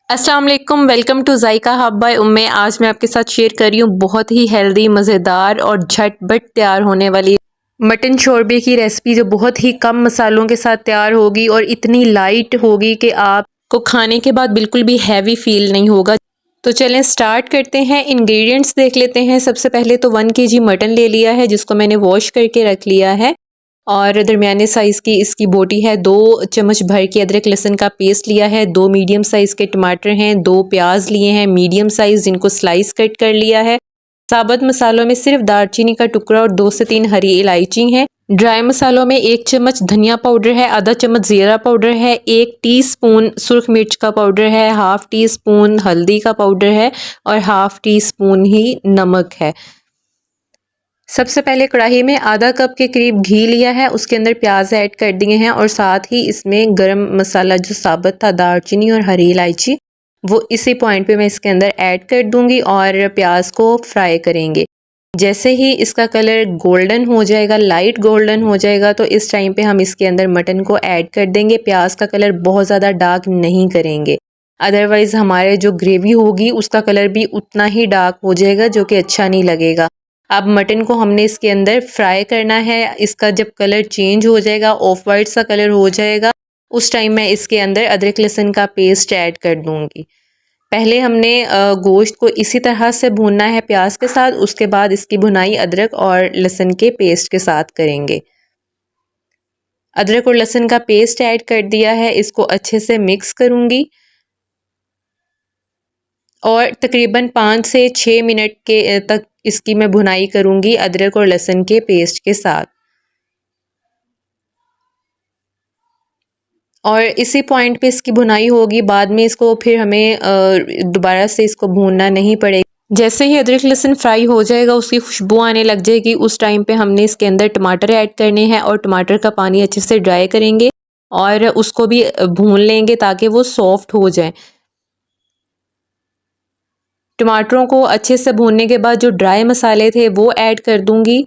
अस्सलाम वालेकुम, welcome to Zayka hub bye उम्मे। आज मैं आपके साथ शेयर कर रही हूँ बहुत ही हेल्दी, मज़ेदार और झटपट तैयार होने वाली मटन शोरबे की रेसिपी, जो बहुत ही कम मसालों के साथ तैयार होगी और इतनी लाइट होगी कि आपको खाने के बाद बिल्कुल भी हैवी फील नहीं होगा। तो चलें स्टार्ट करते हैं। इंग्रेडिएंट्स देख लेते हैं। सबसे पहले तो 1 kg मटन ले लिया है, जिसको मैंने वॉश करके रख लिया है। और दरमियाने साइज़ की इसकी बोटी है। 2 चम्मच भर के अदरक लहसुन का पेस्ट लिया है। 2 मीडियम साइज़ के टमाटर हैं। 2 प्याज लिए हैं मीडियम साइज़, जिनको स्लाइस कट कर लिया है। साबुत मसालों में सिर्फ दालचीनी का टुकड़ा और 2 से 3 हरी इलायची हैं। ड्राई मसालों में 1 चम्मच धनिया पाउडर है, आधा चम्मच ज़ीरा पाउडर है, 1 टीस्पून सुर्ख मिर्च का पाउडर है, हाफ़ टी स्पून हल्दी का पाउडर है और हाफ़ टी स्पून ही नमक है। सबसे पहले कढ़ाई में आधा कप के करीब घी लिया है, उसके अंदर प्याज ऐड कर दिए हैं और साथ ही इसमें गरम मसाला जो साबुत था, दालचीनी और हरी इलायची, वो इसी पॉइंट पे मैं इसके अंदर ऐड कर दूंगी और प्याज को फ्राई करेंगे। जैसे ही इसका कलर गोल्डन हो जाएगा, लाइट गोल्डन हो जाएगा, तो इस टाइम पे हम इसके अंदर मटन को ऐड कर देंगे। प्याज का कलर बहुत ज़्यादा डार्क नहीं करेंगे, अदरवाइज़ हमारे जो ग्रेवी होगी उसका कलर भी उतना ही डार्क हो जाएगा, जो कि अच्छा नहीं लगेगा। अब मटन को हमने इसके अंदर फ्राई करना है। इसका जब कलर चेंज हो जाएगा, ऑफ वाइट सा कलर हो जाएगा, उस टाइम मैं इसके अंदर अदरक लहसुन का पेस्ट ऐड कर दूंगी। पहले हमने गोश्त को इसी तरह से भूनना है प्याज के साथ, उसके बाद इसकी भुनाई अदरक और लहसुन के पेस्ट के साथ करेंगे। अदरक और लहसुन का पेस्ट ऐड कर दिया है, इसको अच्छे से मिक्स करूंगी और तकरीबन 5 से 6 मिनट के तक इसकी मैं भुनाई करूंगी अदरक और लहसुन के पेस्ट के साथ। और इसी पॉइंट पे इसकी भुनाई होगी, बाद में इसको फिर हमें दोबारा से इसको भूनना नहीं पड़ेगा। जैसे ही अदरक लहसुन फ्राई हो जाएगा, उसकी खुशबू आने लग जाएगी, उस टाइम पे हमने इसके अंदर टमाटर ऐड करने हैं और टमाटर का पानी अच्छे से ड्राई करेंगे और उसको भी भून लेंगे ताकि वो सॉफ्ट हो जाए। टमाटरों को अच्छे से भूनने के बाद जो ड्राई मसाले थे वो ऐड कर दूंगी।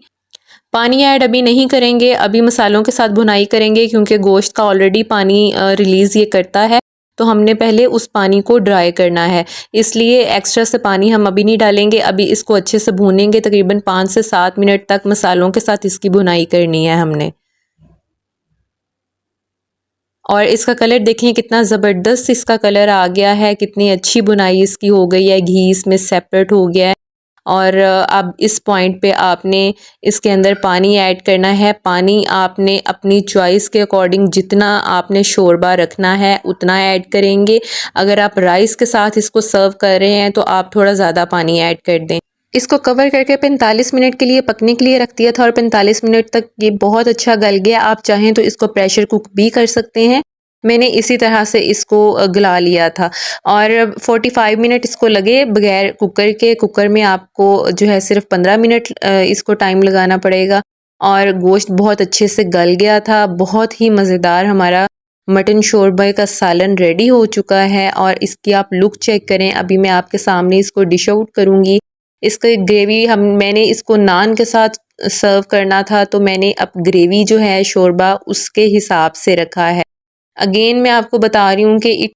पानी ऐड अभी नहीं करेंगे, अभी मसालों के साथ भुनाई करेंगे, क्योंकि गोश्त का ऑलरेडी पानी रिलीज़ ये करता है, तो हमने पहले उस पानी को ड्राई करना है, इसलिए एक्स्ट्रा से पानी हम अभी नहीं डालेंगे। अभी इसको अच्छे से भूनेंगे, तकरीबन 5 से 7 मिनट तक मसालों के साथ इसकी भुनाई करनी है हमने। और इसका कलर देखें कितना ज़बरदस्त इसका कलर आ गया है, कितनी अच्छी बुनाई इसकी हो गई है, घी इसमें सेपरेट हो गया है। और अब इस पॉइंट पे आपने इसके अंदर पानी ऐड करना है। पानी आपने अपनी चॉइस के अकॉर्डिंग जितना आपने शोरबा रखना है उतना ऐड करेंगे। अगर आप राइस के साथ इसको सर्व कर रहे हैं तो आप थोड़ा ज़्यादा पानी ऐड कर दें। इसको कवर करके 45 मिनट के लिए पकने के लिए रख दिया था और 45 मिनट तक ये बहुत अच्छा गल गया। आप चाहें तो इसको प्रेशर कुक भी कर सकते हैं, मैंने इसी तरह से इसको गला लिया था। और 45 मिनट इसको लगे बगैर कुकर के। कुकर में आपको जो है सिर्फ 15 मिनट इसको टाइम लगाना पड़ेगा। और गोश्त बहुत अच्छे से गल गया था। बहुत ही मज़ेदार हमारा मटन शोरबा का सालन रेडी हो चुका है। और इसकी आप लुक चेक करें। अभी मैं आपके सामने इसको डिश आउट करूँगी। इसका ग्रेवी मैंने इसको नान के साथ सर्व करना था, तो मैंने अब ग्रेवी जो है शोरबा उसके हिसाब से रखा है। अगेन मैं आपको बता रही हूँ कि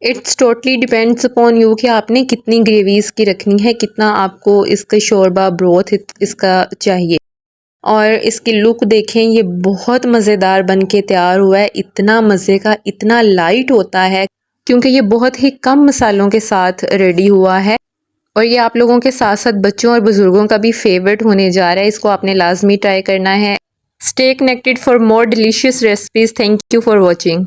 it's totally depends upon you कि आपने कितनी ग्रेवी इसकी रखनी है, कितना आपको इसका शोरबा ब्रोथ इसका चाहिए। और इसकी लुक देखें, ये बहुत मज़ेदार बन के तैयार हुआ है। इतना मज़े का, इतना लाइट होता है, क्योंकि ये बहुत ही कम मसालों के साथ रेडी हुआ है। और ये आप लोगों के साथ साथ बच्चों और बुज़ुर्गों का भी फेवरेट होने जा रहा है। इसको आपने लाजमी ट्राई करना है। Stay connected for more delicious recipes. Thank you for watching.